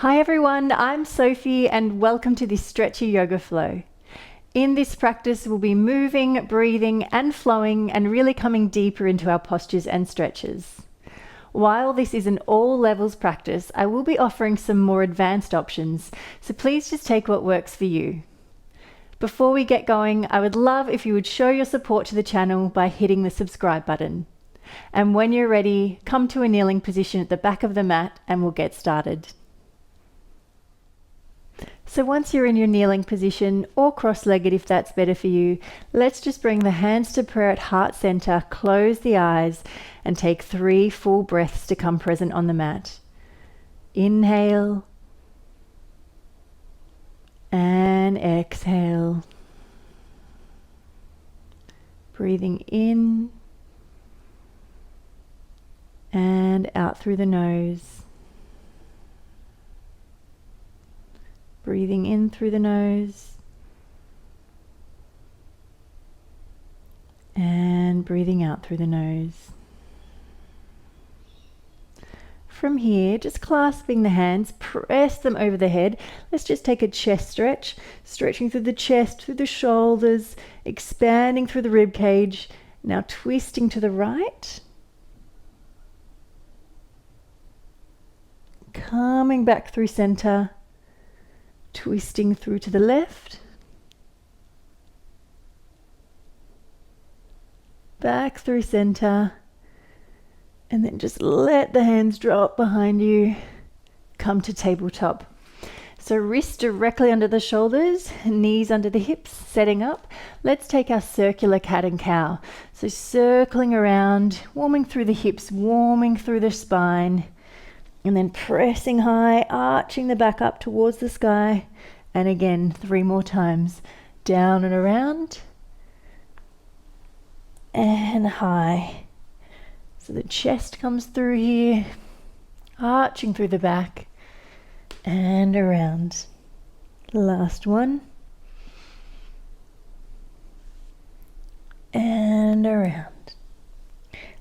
Hi everyone, I'm Sophie and welcome to this Stretchy Yoga Flow. In this practice, we'll be moving, breathing and flowing and really coming deeper into our postures and stretches. While this is an all levels practice, I will be offering some more advanced options, so please just take what works for you. Before we get going, I would love if you would show your support to the channel by hitting the subscribe button. And when you're ready, come to a kneeling position at the back of the mat and we'll get started. So once you're in your kneeling position, or cross-legged if that's better for you, let's just bring the hands to prayer at heart center, close the eyes, and take 3 full breaths to come present on the mat. Inhale and exhale. Breathing in and out through the nose. Breathing in through the nose and breathing out through the nose. From here, just clasping the hands, press them over the head. Let's just take a chest stretch, stretching through the chest, through the shoulders, expanding through the rib cage. Now twisting to the right. Coming back through center. Twisting through to the left, back through center, and then just let the hands drop behind you. Come to tabletop. So wrists directly under the shoulders, knees under the hips, setting up. Let's take our circular cat and cow. So circling around, warming through the hips, warming through the spine. And then pressing high, arching the back up towards the sky. And again, 3 more times. Down and around. And high. So the chest comes through here. Arching through the back. And around. Last one. And around.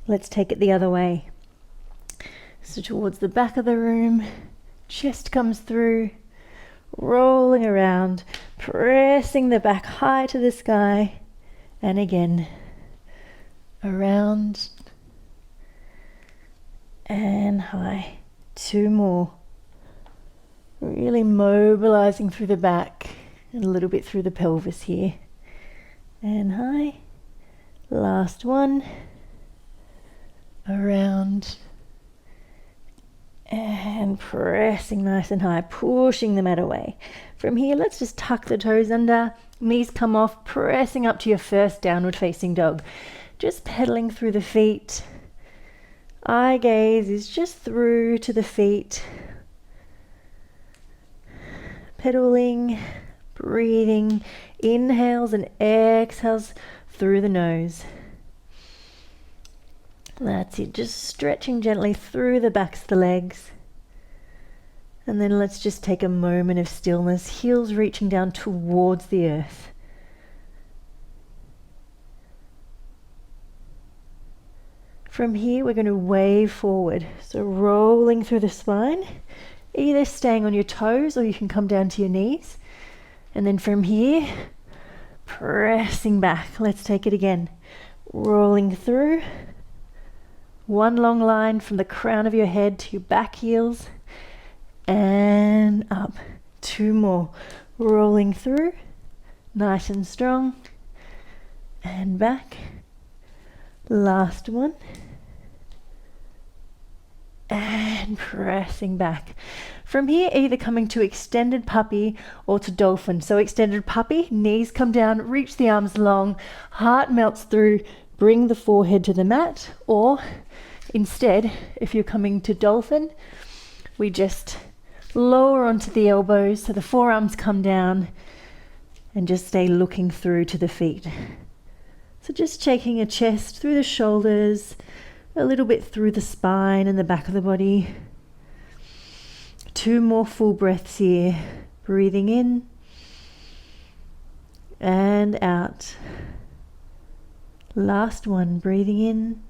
Let's take it the other way. So towards the back of the room, chest comes through, rolling around, pressing the back high to the sky, and again, around and high. 2 more. Really mobilizing through the back and a little bit through the pelvis here. And high. Last one. Around. And pressing nice and high, pushing the mat away. From here, let's just tuck the toes under, knees come off, pressing up to your first downward facing dog. Just pedaling through the feet. Eye gaze is just through to the feet. Pedaling, breathing, inhales and exhales through the nose. That's it, just stretching gently through the backs of the legs. And then let's just take a moment of stillness, heels reaching down towards the earth. From here, we're going to wave forward. So rolling through the spine, either staying on your toes or you can come down to your knees. And then from here, pressing back. Let's take it again. Rolling through. 1 long line from the crown of your head to your back heels and up. 2 more. Rolling through, nice and strong, and back. Last one. And pressing back. From here, either coming to extended puppy or to dolphin. So extended puppy, knees come down, reach the arms long, heart melts through, bring the forehead to the mat, or instead, if you're coming to dolphin, we just lower onto the elbows so the forearms come down and just stay looking through to the feet. So just shaking your chest through the shoulders, a little bit through the spine and the back of the body. 2 more full breaths here. Breathing in and out. Last one, breathing in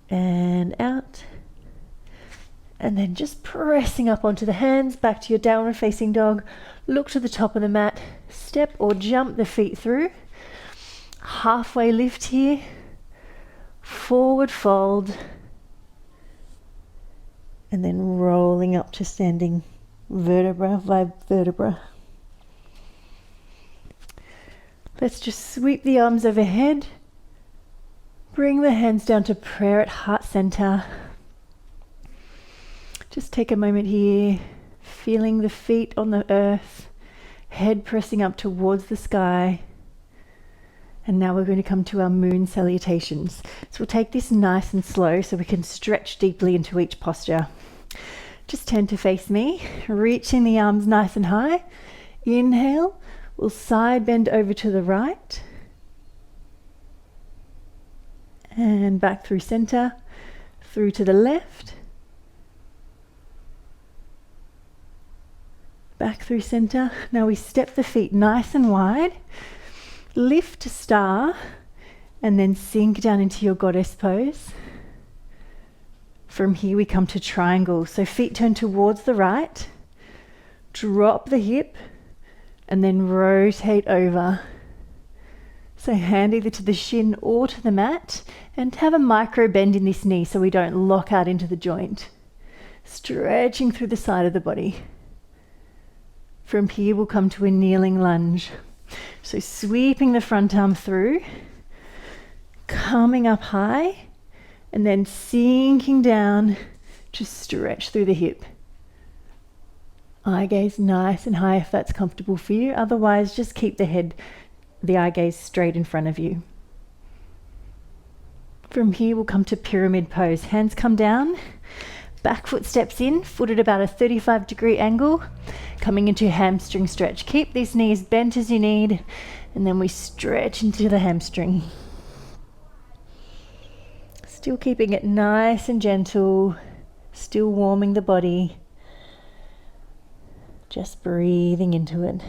and out. And then just pressing up onto the hands, back to your downward facing dog. Look to the top of the mat, step or jump the feet through. Halfway lift here, forward fold, and then rolling up to standing vertebra by vertebra. Let's just sweep the arms overhead, bring the hands down to prayer at heart center. Just take a moment here, feeling the feet on the earth, head pressing up towards the sky. And now we're going to come to our Moon Salutations. So we'll take this nice and slow so we can stretch deeply into each posture. Just turn to face me, reaching the arms nice and high. Inhale, we'll side bend over to the right. And back through center, through to the left. Back through center. Now we step the feet nice and wide. Lift to star and then sink down into your goddess pose. From here we come to triangle. So feet turn towards the right, drop the hip and then rotate over. So hand either to the shin or to the mat and have a micro bend in this knee so we don't lock out into the joint. Stretching through the side of the body. From here we'll come to a kneeling lunge. So sweeping the front arm through, coming up high, and then sinking down to stretch through the hip. Eye gaze nice and high if that's comfortable for you. Otherwise, just keep the eye gaze straight in front of you. From here, we'll come to pyramid pose. Hands come down, back foot steps in, foot at about a 35-degree angle, coming into a hamstring stretch. Keep these knees bent as you need, and then we stretch into the hamstring. Still keeping it nice and gentle, still warming the body. Just breathing into it.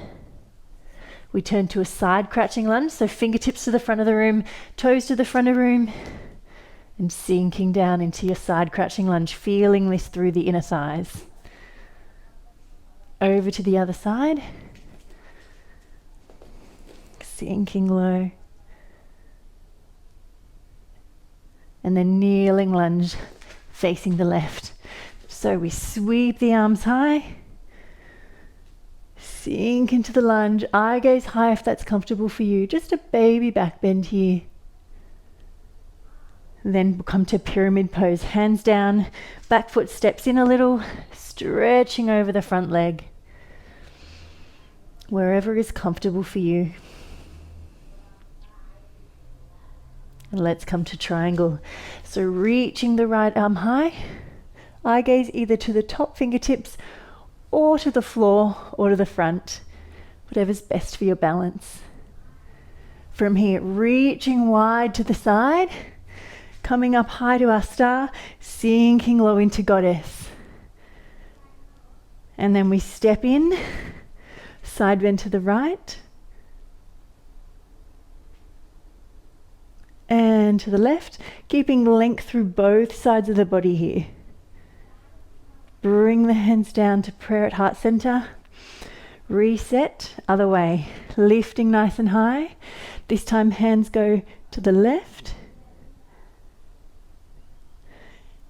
We turn to a side crouching lunge, so fingertips to the front of the room, toes to the front of the room, and sinking down into your side crouching lunge, feeling this through the inner thighs. Over to the other side. Sinking low. And then kneeling lunge, facing the left. So we sweep the arms high. Sink into the lunge, eye gaze high if that's comfortable for you. Just a baby back bend here. Then we'll come to pyramid pose. Hands down, back foot steps in a little, stretching over the front leg. Wherever is comfortable for you. And let's come to triangle. So reaching the right arm high, eye gaze either to the top fingertips or to the floor or to the front, whatever's best for your balance. From here, reaching wide to the side, coming up high to our star, sinking low into goddess. And then we step in, side bend to the right, and to the left, keeping length through both sides of the body here. Bring the hands down to prayer at heart center. Reset, other way. Lifting nice and high. This time hands go to the left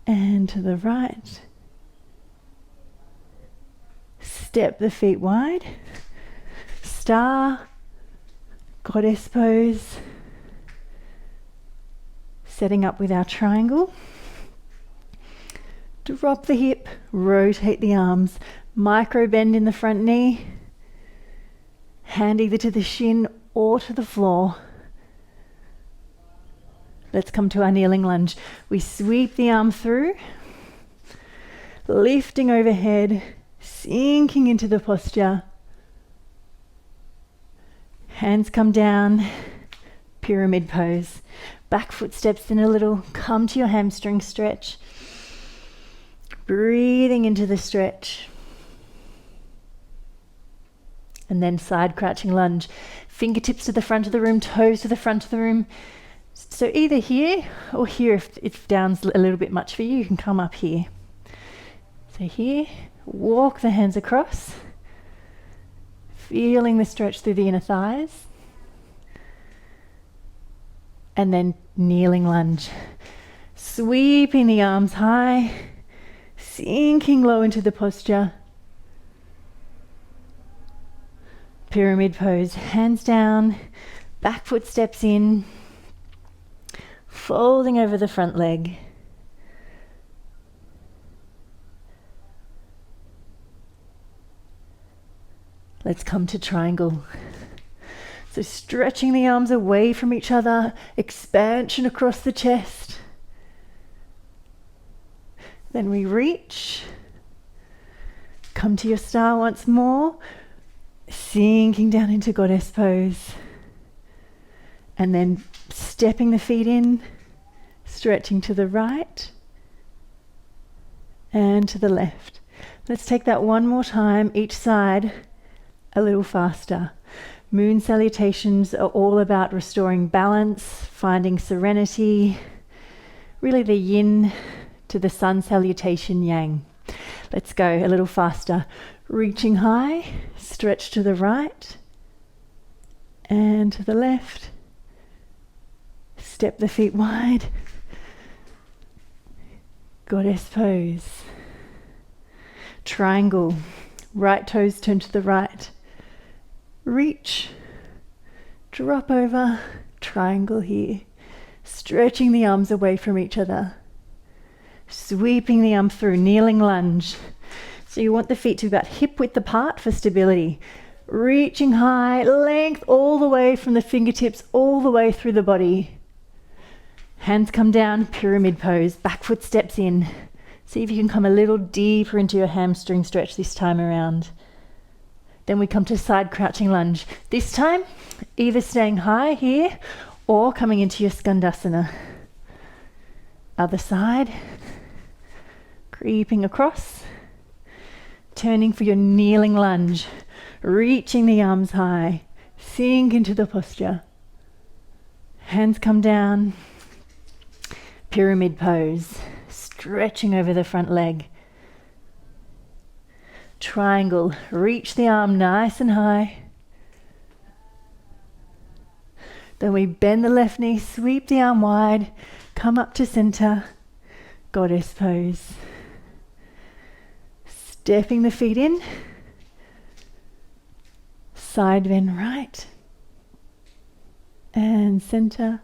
and to the right. Step the feet wide. Star, goddess pose. Setting up with our triangle. Drop the hip, rotate the arms, micro bend in the front knee, hand either to the shin or to the floor. Let's come to our kneeling lunge. We sweep the arm through, lifting overhead, sinking into the posture. Hands come down, pyramid pose. Back foot steps in a little, come to your hamstring stretch. Breathing into the stretch. And then side crouching lunge. Fingertips to the front of the room, toes to the front of the room. So either here or here, if down's a little bit much for you, you can come up here. So here, walk the hands across, feeling the stretch through the inner thighs. And then kneeling lunge. Sweeping the arms high, sinking low into the posture. Pyramid pose, hands down, back foot steps in, folding over the front leg. Let's come to triangle. So stretching the arms away from each other, expansion across the chest. Then we reach, come to your star once more, sinking down into goddess pose. And then stepping the feet in, stretching to the right and to the left. Let's take that one more time, each side a little faster. Moon Salutations are all about restoring balance, finding serenity, really the yin to the sun salutation yang. Let's go a little faster. Reaching high, stretch to the right and to the left. Step the feet wide. Goddess pose. Triangle. Right toes turn to the right. Reach, drop over, triangle here, stretching the arms away from each other, sweeping the arm through, kneeling lunge. So you want the feet to be about hip width apart for stability. Reaching high, length all the way from the fingertips, all the way through the body. Hands come down, pyramid pose, back foot steps in. See if you can come a little deeper into your hamstring stretch this time around. Then we come to side crouching lunge. This time, either staying high here or coming into your skandasana. Other side, creeping across, turning for your kneeling lunge, reaching the arms high, sink into the posture. Hands come down, pyramid pose, stretching over the front leg. Triangle, reach the arm nice and high. Then we bend the left knee, sweep the arm wide, come up to center, goddess pose. Stepping the feet in, side bend right, and center,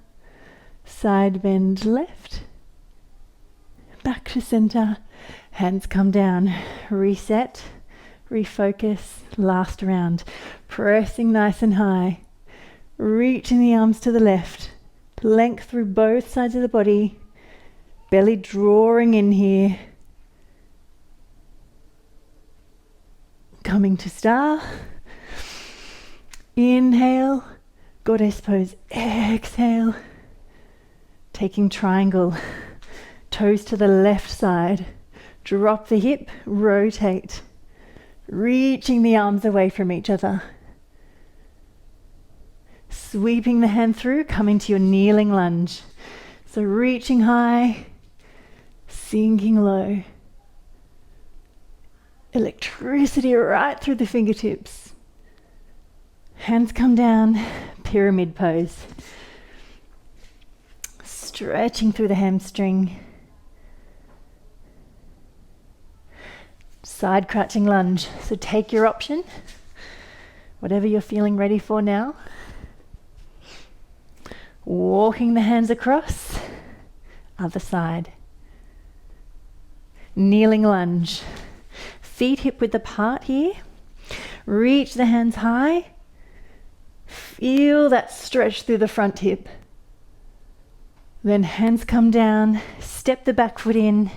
side bend left, back to center, hands come down, reset. Refocus, last round. Pressing nice and high. Reaching the arms to the left. Length through both sides of the body. Belly drawing in here. Coming to star. Inhale. Goddess pose. Exhale. Taking triangle. Toes to the left side. Drop the hip. Rotate. Reaching the arms away from each other. Sweeping the hand through, coming to your kneeling lunge. So reaching high, sinking low. Electricity right through the fingertips. Hands come down, pyramid pose. Stretching through the hamstring. Side crouching lunge. So take your option, whatever you're feeling ready for now. Walking the hands across, other side. Kneeling lunge. Feet hip width apart here. Reach the hands high. Feel that stretch through the front hip. Then hands come down, step the back foot in,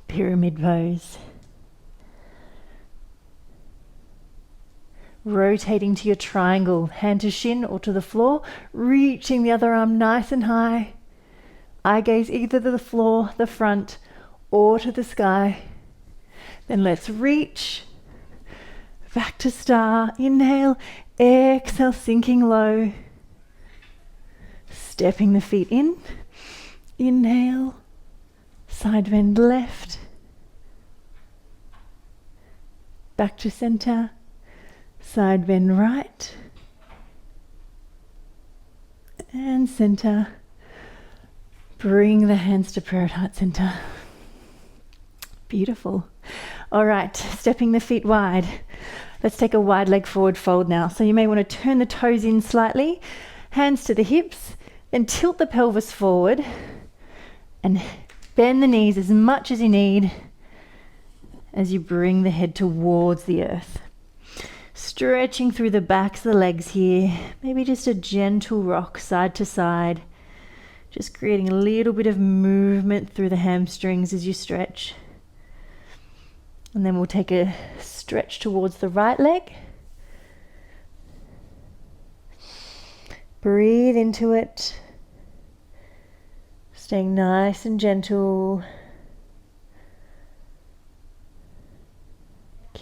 pyramid pose. Rotating to your triangle, hand to shin or to the floor, reaching the other arm nice and high. Eye gaze either to the floor, the front, or to the sky. Then let's reach, back to star, inhale, exhale, sinking low. Stepping the feet in, inhale, side bend left, back to center, side bend right, and center. Bring the hands to prayer at heart center. Beautiful. All right, stepping the feet wide. Let's take a wide leg forward fold now. So you may want to turn the toes in slightly, hands to the hips, then tilt the pelvis forward and bend the knees as much as you need as you bring the head towards the earth. Stretching through the backs of the legs here, maybe just a gentle rock side to side, just creating a little bit of movement through the hamstrings as you stretch. And then we'll take a stretch towards the right leg. Breathe into it, staying nice and gentle,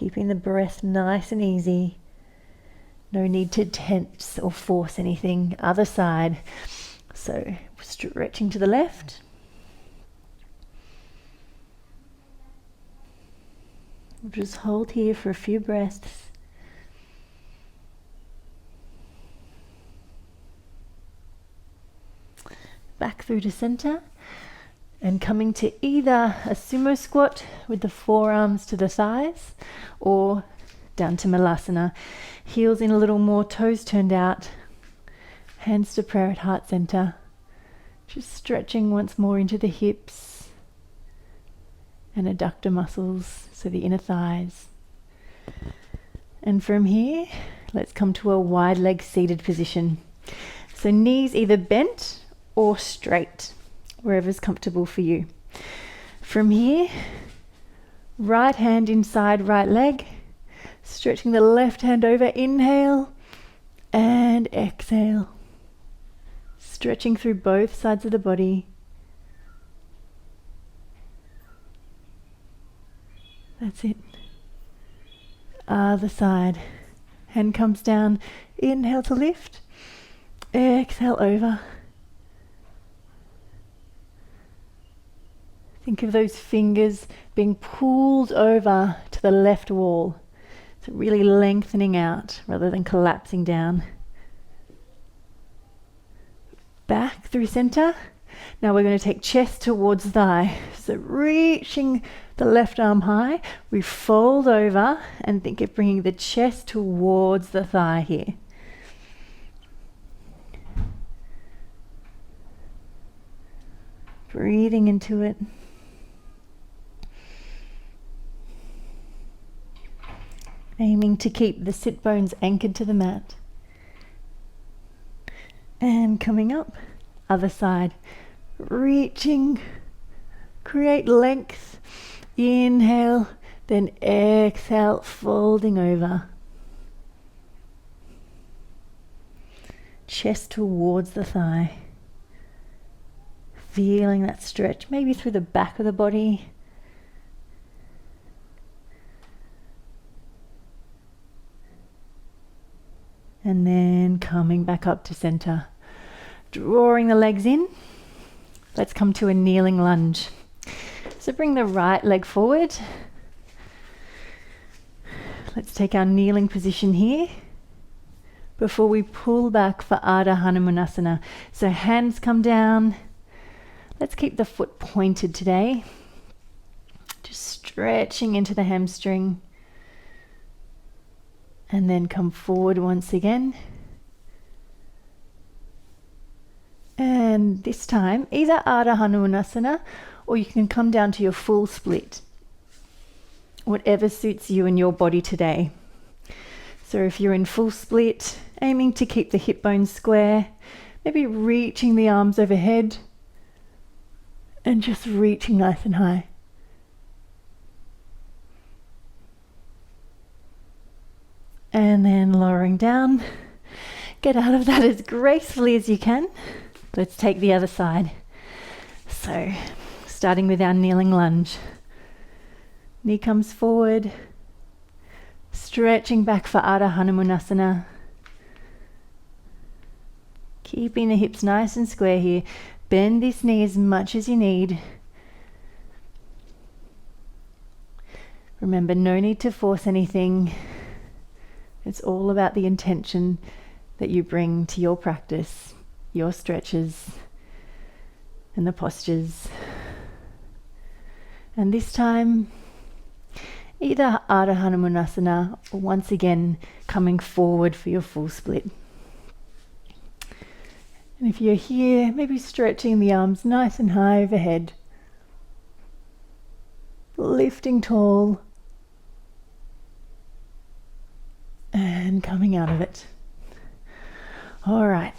keeping the breath nice and easy. No need to tense or force anything. Other side. So stretching to the left. We'll just hold here for a few breaths. Back through to center and coming to either a sumo squat with the forearms to the thighs or down to malasana. Heels in a little more, toes turned out, hands to prayer at heart center. Just stretching once more into the hips and adductor muscles, so the inner thighs. And from here, let's come to a wide leg seated position. So knees either bent or straight, wherever's comfortable for you. From here, right hand inside right leg, stretching the left hand over, inhale and exhale. Stretching through both sides of the body. That's it. Other side. Hand comes down, inhale to lift, exhale over. Think of those fingers being pulled over to the left wall. So really lengthening out rather than collapsing down. Back through center. Now we're going to take chest towards thigh. So reaching the left arm high, we fold over and think of bringing the chest towards the thigh here. Breathing into it. Aiming to keep the sit bones anchored to the mat. And coming up, other side. Reaching, create length. Inhale, then exhale, folding over. Chest towards the thigh. Feeling that stretch, maybe through the back of the body. And then coming back up to center. Drawing the legs in. Let's come to a kneeling lunge. So bring the right leg forward. Let's take our kneeling position here before we pull back for Ardha Hanumanasana. So hands come down. Let's keep the foot pointed today. Just stretching into the hamstring. And then come forward once again. And this time, either Ardha Hanumanasana or you can come down to your full split. Whatever suits you and your body today. So if you're in full split, aiming to keep the hip bones square, maybe reaching the arms overhead and just reaching nice and high. And then lowering down. Get out of that as gracefully as you can. Let's take the other side. So, starting with our kneeling lunge. Knee comes forward. Stretching back for Ardha Hanumanasana. Keeping the hips nice and square here. Bend this knee as much as you need. Remember, no need to force anything. It's all about the intention that you bring to your practice, your stretches, and the postures. And this time, either Ardha Hanumanasana or once again coming forward for your full split. And if you're here, maybe stretching the arms nice and high overhead, lifting tall, and coming out of it. All right,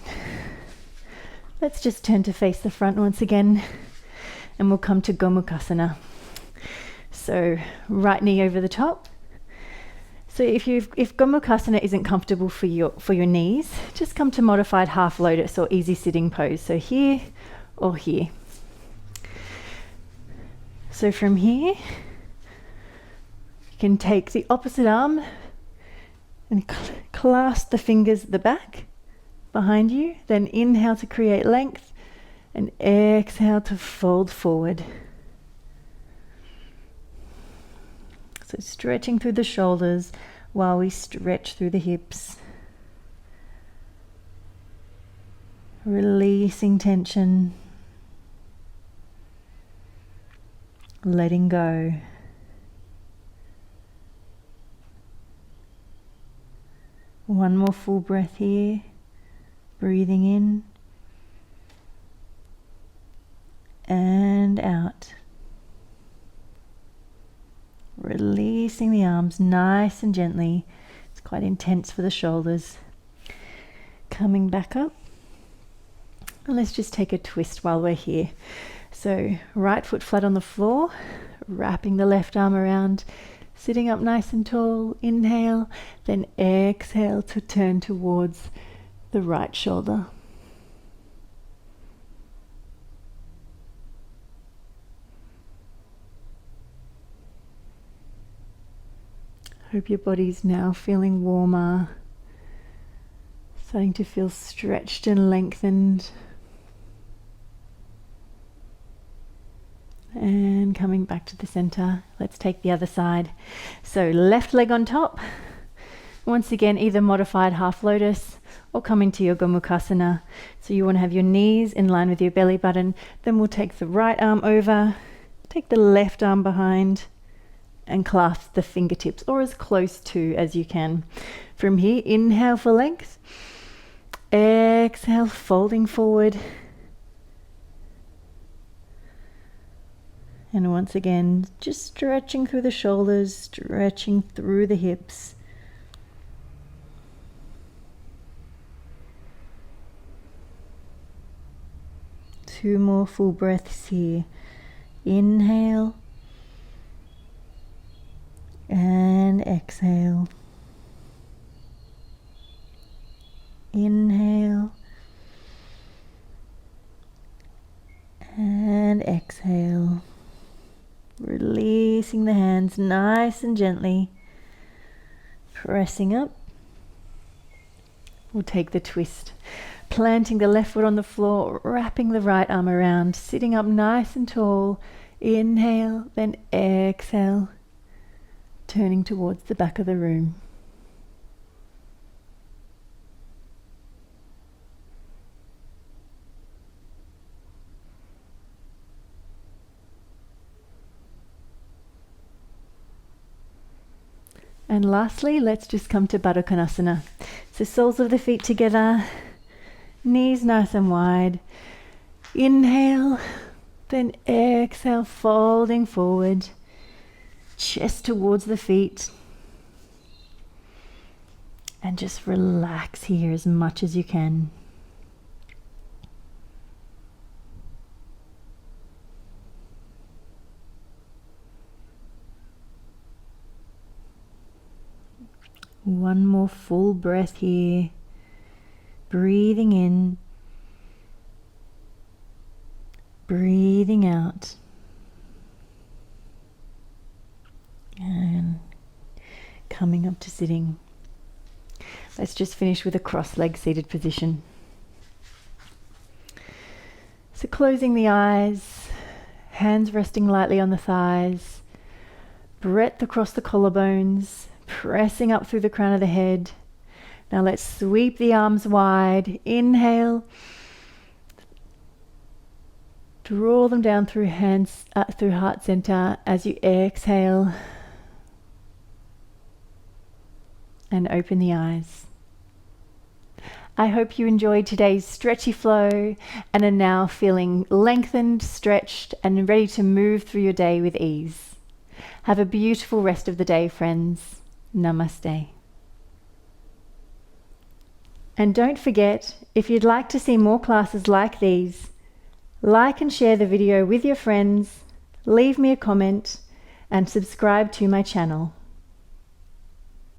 let's just turn to face the front once again, and we'll come to Gomukhasana. So right knee over the top. So if Gomukhasana isn't comfortable for your knees, just come to modified half lotus or easy sitting pose. So here or here. So from here, you can take the opposite arm and clasp the fingers at the back behind you. Then inhale to create length and exhale to fold forward. So stretching through the shoulders while we stretch through the hips. Releasing tension. Letting go. One more full breath here. Breathing in and out. Releasing the arms nice and gently. It's quite intense for the shoulders. Coming back up. And let's just take a twist while we're here. So right foot flat on the floor, wrapping the left arm around, sitting up nice and tall. Inhale, then exhale to turn towards the right shoulder. Hope your body's now feeling warmer, starting to feel stretched and lengthened. And coming back to the center, let's take the other side. So left leg on top. Once again, either modified half lotus or come into your Gomukhasana. So you want to have your knees in line with your belly button. Then we'll take the right arm over, take the left arm behind, and clasp the fingertips, or as close to as you can. From here, inhale for length. Exhale, folding forward. And once again, just stretching through the shoulders, stretching through the hips. Two more full breaths here. Inhale. And exhale. Inhale. And exhale. Releasing the hands nice and gently. Pressing up. We'll take the twist. Planting the left foot on the floor, wrapping the right arm around, sitting up nice and tall. Inhale, then exhale. Turning towards the back of the room. And lastly, let's just come to Baddha Konasana. So soles of the feet together, knees nice and wide. Inhale, then exhale, folding forward. Chest towards the feet. And just relax here as much as you can. One more full breath here. Breathing in. Breathing out. And coming up to sitting. Let's just finish with a cross-legged seated position. So closing the eyes, hands resting lightly on the thighs, breadth across the collarbones, pressing up through the crown of the head. Now let's sweep the arms wide. Inhale. Draw them down through hands, through heart center as you exhale. And open the eyes. I hope you enjoyed today's stretchy flow and are now feeling lengthened, stretched, and ready to move through your day with ease. Have a beautiful rest of the day, friends. Namaste. And don't forget, if you'd like to see more classes like these, like and share the video with your friends, leave me a comment, and subscribe to my channel.